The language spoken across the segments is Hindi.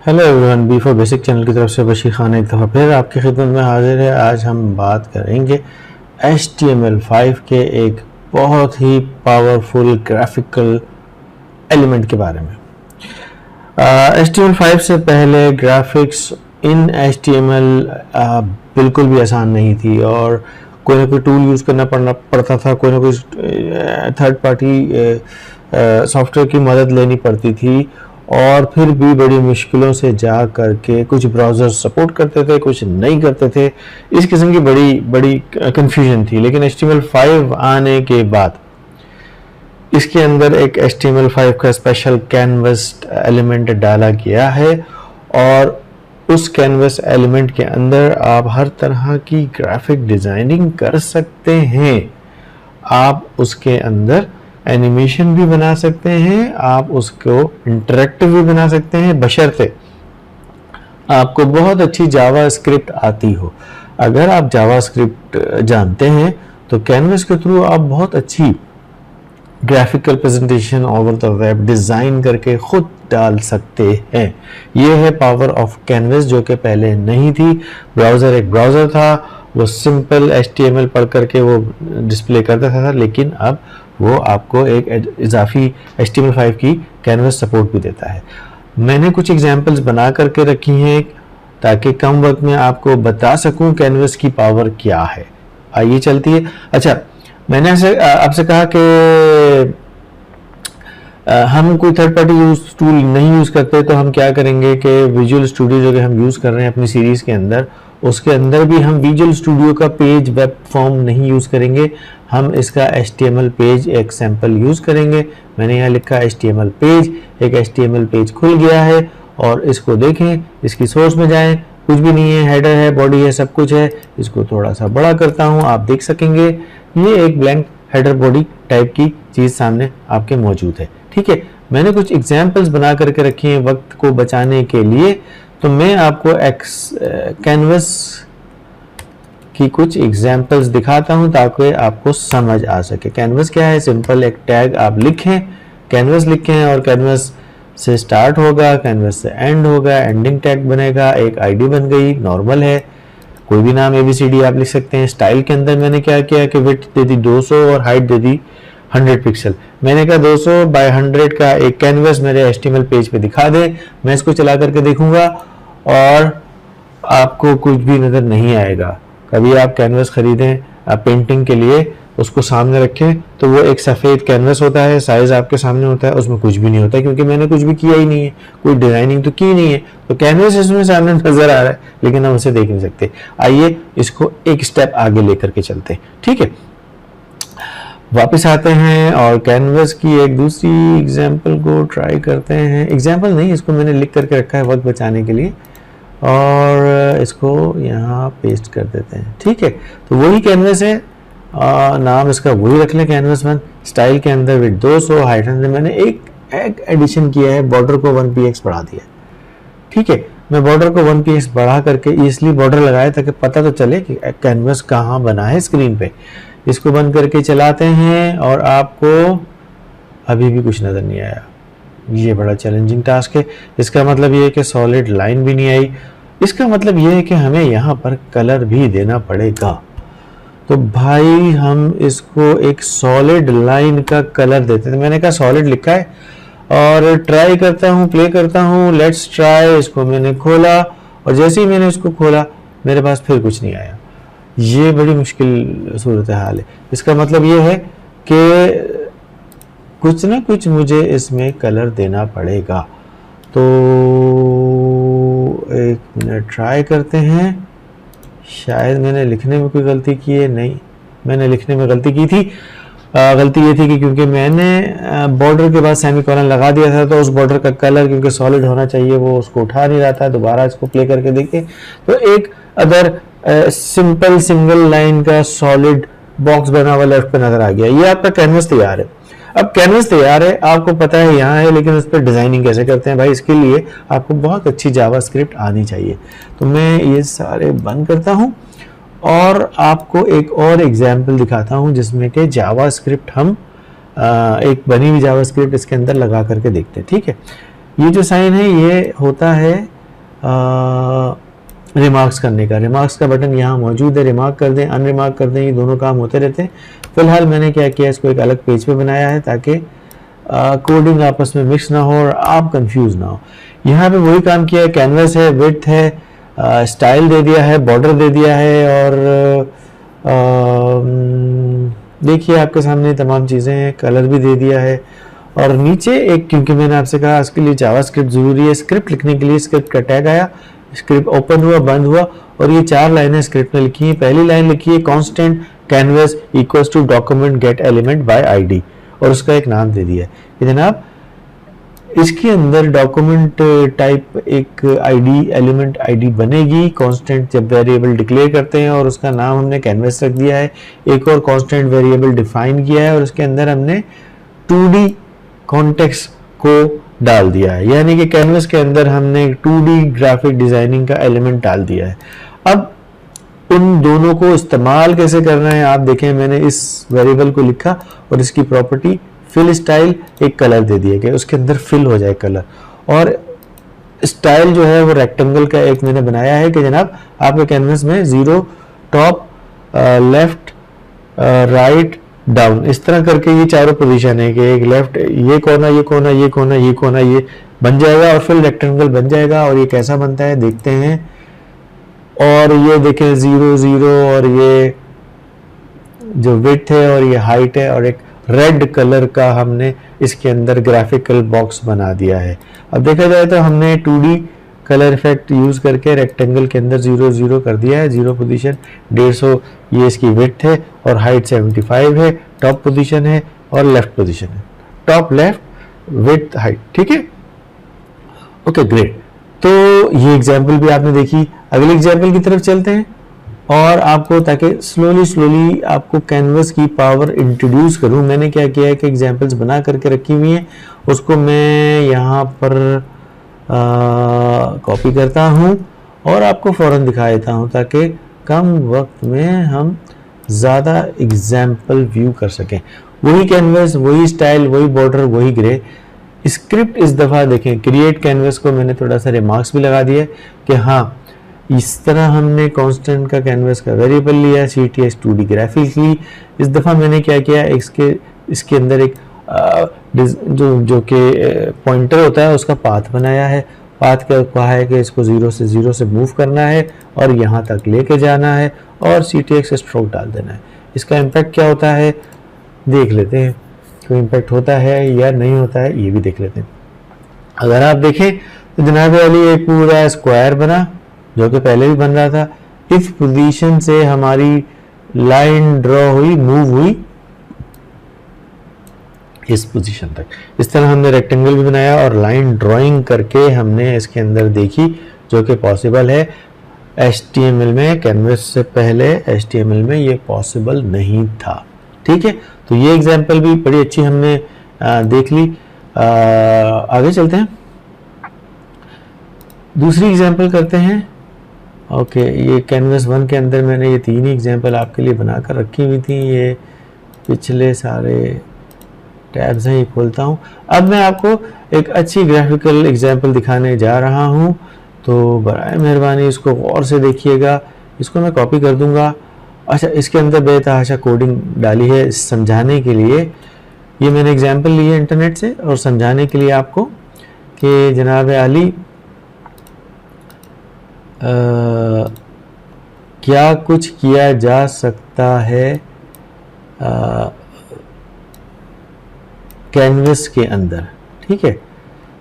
Hello everyone, B for basic channel की तरफ से बशीर खान एक दफ़ा फिर आपकी खिदमत में हाजिर है। आज हम बात करेंगे HTML5 के एक बहुत ही पावरफुल ग्राफिकल एलिमेंट के बारे में। HTML5 से पहले ग्राफिक्स इन HTML बिल्कुल भी आसान नहीं थी और कोई ना कोई टूल यूज़ करना पड़ता था, कोई ना कोई थर्ड पार्टी सॉफ्टवेयर की मदद लेनी पड़ती थी और फिर भी बड़ी मुश्किलों से जा करके कुछ ब्राउज़र सपोर्ट करते थे, कुछ नहीं करते थे। इस किस्म की बड़ी कन्फ्यूजन थी। लेकिन HTML5 आने के बाद इसके अंदर एक HTML5 का स्पेशल कैनवस एलिमेंट डाला गया है और उस कैनवस एलिमेंट के अंदर आप हर तरह की ग्राफिक डिज़ाइनिंग कर सकते हैं। आप उसके अंदर एनिमेशन भी बना सकते हैं, आप उसको इंटरेक्टिव भी बना सकते हैं, बशर्ते आपको बहुत अच्छी जावास्क्रिप्ट आती हो। अगर आप जावास्क्रिप्ट जानते हैं तो कैनवस के थ्रू आप बहुत अच्छी graphical presentation over the web design करके खुद डाल सकते हैं। ये है पावर ऑफ कैनवस, जो कि पहले नहीं थी। ब्राउज़र एक ब्राउज़र था, वो सिंपल HTML पढ़ करके वो डिस्प्ले करता था, लेकिन अब वो आपको एक इजाफी HTML5 की कैनवस सपोर्ट भी देता है। मैंने कुछ एग्जांपल्स बना करके रखी हैं ताकि कम वक्त में आपको बता सकूं कैनवस की पावर क्या है। आइए चलती है। अच्छा, मैंने आपसे कहा कि हम कोई थर्ड पार्टी टूल नहीं यूज़ करते, तो हम क्या करेंगे कि विजुअल स्टूडियो जो कि हम यूज़ कर रहे हैं अपनी सीरीज़ के अंदर, उसके अंदर भी हम विजुअल स्टूडियो का पेज वेब फॉर्म नहीं यूज़ करेंगे। हम इसका HTML पेज एक सैंपल यूज़ करेंगे। मैंने यहाँ लिखा HTML पेज, एक HTML पेज खुल गया है और इसको देखें, इसकी सोर्स में जाएं, कुछ भी नहीं है, हेडर है, बॉडी है, सब कुछ है। इसको थोड़ा सा बड़ा करता हूँ, आप देख सकेंगे ये एक ब्लैंक हेडर बॉडी टाइप की चीज़ सामने आपके मौजूद है। ठीक है, मैंने कुछ एग्जाम्पल्स बना करके रखी हैं वक्त को बचाने के लिए, तो मैं आपको कैनवस की कुछ एग्जाम्पल्स दिखाता हूं ताकि आपको समझ आ सके। कैनवस क्या है? सिंपल एक टैग आप लिखें, कैनवस लिखें और कैनवस से स्टार्ट होगा, कैनवस से एंड होगा, एंडिंग टैग बनेगा, एक आईडी बन गई, नॉर्मल है, कोई भी नाम ABCD आप लिख सकते हैं। स्टाइल के अंदर मैंने क्या किया कि विड्थ दे दी 200 और हाइट दे दी 100 पिक्सल। मैंने कहा 200 बाय 100 का एक कैनवस मेरे HTML पेज पे दिखा दे। मैं इसको चला करके देखूंगा और आपको कुछ भी नज़र नहीं आएगा। कभी आप कैनवस खरीदें पेंटिंग के लिए, उसको सामने रखें तो वो एक सफ़ेद कैनवस होता है, साइज़ आपके सामने होता है, उसमें कुछ भी नहीं होता क्योंकि मैंने कुछ भी किया ही नहीं है, कोई डिज़ाइनिंग तो की नहीं है। तो कैनवस इसमें सामने नज़र आ रहा है लेकिन हम उसे देख नहीं सकते। आइए इसको एक स्टेप आगे लेकर के चलते हैं। ठीक है, वापस आते हैं और कैनवस की एक दूसरी एग्जाम्पल को ट्राई करते हैं। एग्जाम्पल नहीं, इसको मैंने लिख करके रखा है वक्त बचाने के लिए और इसको यहाँ पेस्ट कर देते हैं। ठीक है, तो वही कैनवस है, नाम इसका वही रख लें, कैनवस 1। स्टाइल के अंदर विड्थ 200, हाइट 100। मैंने एक एडिशन किया है, बॉर्डर को 1px बढ़ा दिया। ठीक है, मैं बॉर्डर को 1px बढ़ा करके इसलिए बॉर्डर लगाया ताकि पता तो चले कि कैनवस कहाँ बना है स्क्रीन पे। इसको बंद करके चलाते हैं और आपको अभी भी कुछ नज़र नहीं आया। ये बड़ा चैलेंजिंग टास्क है। इसका मतलब ये है कि सॉलिड लाइन भी नहीं आई। इसका मतलब ये है कि हमें यहाँ पर कलर भी देना पड़ेगा। तो भाई हम इसको एक सॉलिड लाइन का कलर देते थे। मैंने कहा सॉलिड लिखा है और ट्राई करता हूँ, प्ले करता हूँ, लेट्स ट्राई। इसको मैंने खोला और जैसे ही मैंने इसको खोला मेरे पास फिर कुछ नहीं आया। ये बड़ी मुश्किल सूरत हाल है। इसका मतलब ये है कि कुछ ना कुछ मुझे इसमें कलर देना पड़ेगा। तो एक मिनट ट्राई करते हैं। शायद मैंने लिखने में कोई गलती की है। नहीं, मैंने लिखने में गलती की थी। गलती ये थी कि क्योंकि मैंने बॉर्डर के बाद सेमीकोलन लगा दिया था, तो उस बॉर्डर का कलर क्योंकि सॉलिड होना चाहिए वो उसको उठा नहीं रहा था। दोबारा इसको प्ले करके देखें तो एक अदर सिंपल सिंगल लाइन का सॉलिड बॉक्स बना हुआ लेफ्ट पे नजर आ गया। ये आपका कैनवस तैयार है। अब कैनवस तैयार है, आपको पता है यहाँ है, लेकिन उस पर डिजाइनिंग कैसे करते हैं भाई? इसके लिए आपको बहुत अच्छी जावास्क्रिप्ट आनी चाहिए। तो मैं ये सारे बंद करता हूँ और आपको एक और एग्जाम्पल दिखाता हूँ जिसमें कि जावास्क्रिप्ट हम एक बनी हुई जावास्क्रिप्ट इसके अंदर लगा करके देखते हैं। ठीक है, ये जो साइन है ये होता है रिमार्क्स करने का। रिमार्क्स का बटन यहाँ मौजूद है, रिमार्क कर दें, अनरिमार्क कर दें, ये दोनों काम होते रहते हैं। फिलहाल मैंने क्या किया, इसको एक अलग पेज पे बनाया है ताकि कोडिंग आपस में मिक्स ना हो और आप कंफ्यूज ना हो। यहाँ पे वही काम किया है, कैनवस है, विड्थ है, स्टाइल दे दिया है, बॉर्डर दे दिया है, और देखिए आपके सामने तमाम चीज़ें हैं, कलर भी दे दिया है। और नीचे एक, क्योंकि मैंने आपसे कहा इसके लिए जावास्क्रिप्ट ज़रूरी है, स्क्रिप्ट लिखने के लिए स्क्रिप्ट का टैग आया, स्क्रिप्ट ओपन हुआ, बंद हुआ, और ये 4 लाइनें स्क्रिप्ट में लिखी हैं। पहली लाइन लिखी है constant canvas equals to document get element by ID, और उसका एक नाम दे दिया है कि जनाब इसके अंदर डॉक्यूमेंट टाइप एक आईडी, एलिमेंट आईडी बनेगी। कांस्टेंट जब वेरिएबल डिक्लेयर करते हैं और उसका नाम हमने कैनवस रख दिया है, एक और कांस्टेंट वेरिएबल डिफाइन किया है और उसके अंदर हमने 2D कॉन्टेक्स्ट को डाल दिया है, यानी कि कैनवस के अंदर हमने 2D ग्राफिक डिजाइनिंग का एलिमेंट डाल दिया है। अब उन दोनों को इस्तेमाल कैसे करना है आप देखें, मैंने इस वेरिएबल को लिखा और इसकी प्रॉपर्टी फिल स्टाइल, एक कलर दे दिया कि उसके अंदर फिल हो जाए कलर, और स्टाइल जो है वो रेक्टेंगल का एक मैंने बनाया है कि जनाब आपके कैनवस में 0 टॉप, लेफ्ट, राइट, डाउन, इस तरह करके ये चारों पोजीशन है कि एक लेफ्ट, ये कोना, ये कोना, ये कोना, ये कोना, ये बन जाएगा और फिर रेक्टेंगल बन जाएगा। और ये कैसा बनता है देखते हैं। और ये देखें 0 0, और ये जो विड्थ है और ये हाइट है, और एक रेड कलर का हमने इसके अंदर ग्राफिकल बॉक्स बना दिया है। अब देखा जाए तो हमने 2D कलर इफेक्ट यूज करके रेक्टेंगल के अंदर 0 0 कर दिया है। 0 पोजीशन 150, ये इसकी विड्थ है, और हाइट 75 है, टॉप पोजीशन है और लेफ्ट पोजीशन है, टॉप, लेफ्ट, विड्थ, हाइट, ठीक है। ओके ग्रेट, तो ये एग्जाम्पल भी आपने देखी। अगले एग्जाम्पल की तरफ चलते हैं, और आपको ताकि स्लोली आपको कैनवस की पावर इंट्रोड्यूस करूं, मैंने क्या किया है कि एग्जाम्पल्स बना करके रखी हुई हैं, उसको मैं यहाँ पर कॉपी करता हूँ और आपको फ़ौरन दिखा देता हूँ ताकि कम वक्त में हम ज़्यादा एग्जाम्पल व्यू कर सकें। वही कैनवस, वही स्टाइल, वही बॉर्डर, वही ग्रे। स्क्रिप्ट इस दफ़ा देखें, क्रिएट कैनवस को मैंने थोड़ा सा रिमार्क्स भी लगा दिया कि हाँ इस तरह हमने कांस्टेंट का कैनवस का वेरिएबल लिया, CTX 2D ग्राफिक्स ली। इस दफ़ा मैंने क्या किया, इसके अंदर एक जो कि पॉइंटर होता है उसका पाथ बनाया है। पाथ क्या कहा है कि इसको 0 से मूव करना है और यहाँ तक लेके जाना है और CTX स्ट्रोक डाल देना है। इसका इम्पैक्ट क्या होता है देख लेते हैं, कोई इम्पैक्ट होता है या नहीं होता है ये भी देख लेते हैं। अगर आप देखें तो जनाब वाली एक पूरा स्क्वायर बना जो कि पहले भी बन रहा था। इस पोजीशन से हमारी लाइन ड्रॉ हुई, मूव हुई इस पोजीशन तक। इस तरह हमने रेक्टेंगल भी बनाया और लाइन ड्राइंग करके हमने इसके अंदर देखी जो कि पॉसिबल है। HTML में, कैनवस से पहले HTML में ये पॉसिबल नहीं था, ठीक है। तो ये एग्जांपल भी बड़ी अच्छी हमने देख ली। आगे चलते हैं, दूसरी एग्जांपल करते हैं। ओके, ये कैनवस 1 के अंदर मैंने ये 3 ही एग्जांपल आपके लिए बनाकर रखी हुई थी। ये पिछले सारे टैब्स हैं, ये खोलता हूँ। अब मैं आपको एक अच्छी ग्राफिकल एग्जांपल दिखाने जा रहा हूँ, तो बराए मेहरबानी इसको गौर से देखिएगा। इसको मैं कॉपी कर दूंगा। अच्छा, इसके अंदर बेतहाशा कोडिंग डाली है समझाने के लिए। ये मैंने एग्जांपल ली है इंटरनेट से और समझाने के लिए आपको कि जनाब आली क्या कुछ किया जा सकता है कैनवस के अंदर, ठीक है।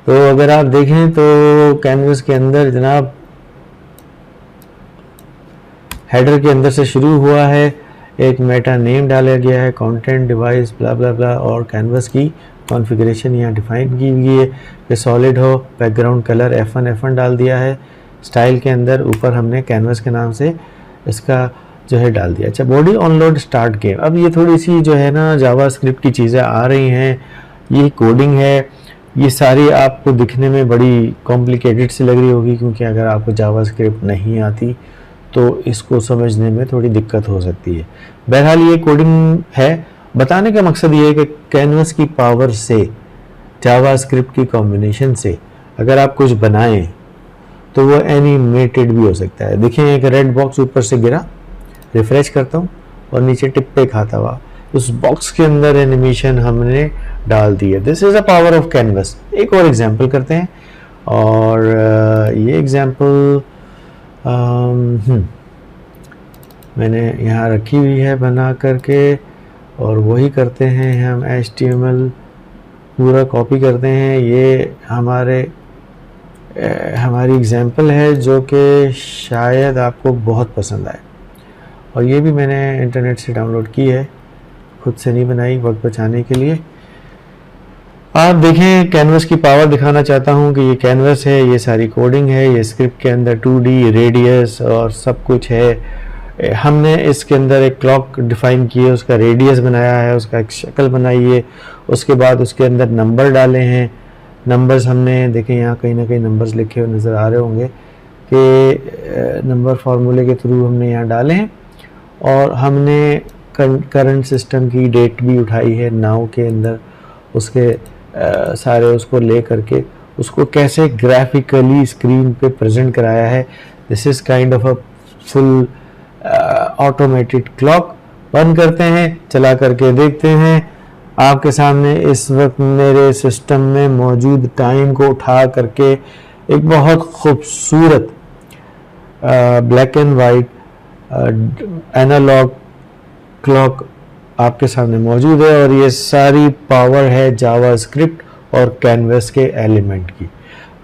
तो अगर आप देखें तो कैनवस के अंदर जनाब हेडर के अंदर से शुरू हुआ है, एक मेटा नेम डाला गया है, कंटेंट, डिवाइस, ब्ला ब्ला ब्ला, और कैनवस की कॉन्फ़िगरेशन यहाँ डिफाइन की हुई है कि सॉलिड हो। बैकग्राउंड कलर F1 डाल दिया है। स्टाइल के अंदर ऊपर हमने कैनवस के नाम से इसका जो है डाल दिया। अच्छा, बॉडी ऑनलोड स्टार्ट गेम। अब ये थोड़ी सी जो है ना जावास्क्रिप्ट की चीज़ें आ रही हैं, ये कोडिंग है, ये सारी आपको दिखने में बड़ी कॉम्प्लिकेटेड सी लग रही होगी क्योंकि अगर आपको जावास्क्रिप्ट नहीं आती तो इसको समझने में थोड़ी दिक्कत हो सकती है। बहरहाल ये कोडिंग है। बताने का मकसद ये है कि कैनवस की पावर से, जावास्क्रिप्ट की कॉम्बिनेशन से अगर आप कुछ बनाएं तो वो एनिमेटेड भी हो सकता है। देखिए एक रेड बॉक्स ऊपर से गिरा, रिफ्रेश करता हूँ और नीचे टिप पे खाता हुआ, उस बॉक्स के अंदर एनिमेशन हमने डाल दी है। This is a power of canvas. एक और एग्जांपल करते हैं, और ये एग्जांपल मैंने यहाँ रखी हुई है बना करके, और वही करते हैं हम। HTML पूरा कॉपी करते हैं। ये हमारी एग्जांपल है जो कि शायद आपको बहुत पसंद आए, और ये भी मैंने इंटरनेट से डाउनलोड की है, खुद से नहीं बनाई, वक्त बचाने के लिए। आप देखें, कैनवस की पावर दिखाना चाहता हूँ कि ये कैनवस है, ये सारी कोडिंग है, ये स्क्रिप्ट के अंदर 2D रेडियस और सब कुछ है। हमने इसके अंदर एक क्लॉक डिफाइन की है, उसका रेडियस बनाया है, उसका एक शक्ल बनाई है, उसके बाद उसके अंदर नंबर डाले हैं। नंबर्स हमने देखें यहाँ कहीं ना कहीं नंबर्स लिखे हुए नज़र आ रहे होंगे कि नंबर फार्मूले के थ्रू हमने यहाँ डाले हैं। और हमने करंट सिस्टम की डेट भी उठाई है नाउ के अंदर, उसके सारे उसको ले करके उसको कैसे ग्राफिकली स्क्रीन पे प्रेजेंट कराया है। This is kind of a full automated clock. बंद करते हैं, चला करके देखते हैं। आपके सामने इस वक्त मेरे सिस्टम में मौजूद टाइम को उठा करके एक बहुत खूबसूरत black and white analogue clock आपके सामने मौजूद है, और ये सारी पावर है जावास्क्रिप्ट और कैनवस के एलिमेंट की।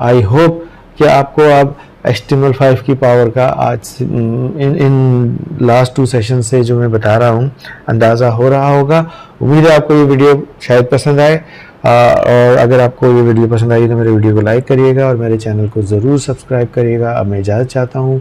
आई होप कि आपको अब HTML5 की पावर का आज इन लास्ट 2 सेशन से जो मैं बता रहा हूँ अंदाज़ा हो रहा होगा। उम्मीद है आपको ये वीडियो शायद पसंद आए, और अगर आपको ये वीडियो पसंद आई तो मेरे वीडियो को लाइक करिएगा और मेरे चैनल को ज़रूर सब्सक्राइब करिएगा। अब मैं इजाज़त चाहता हूँ।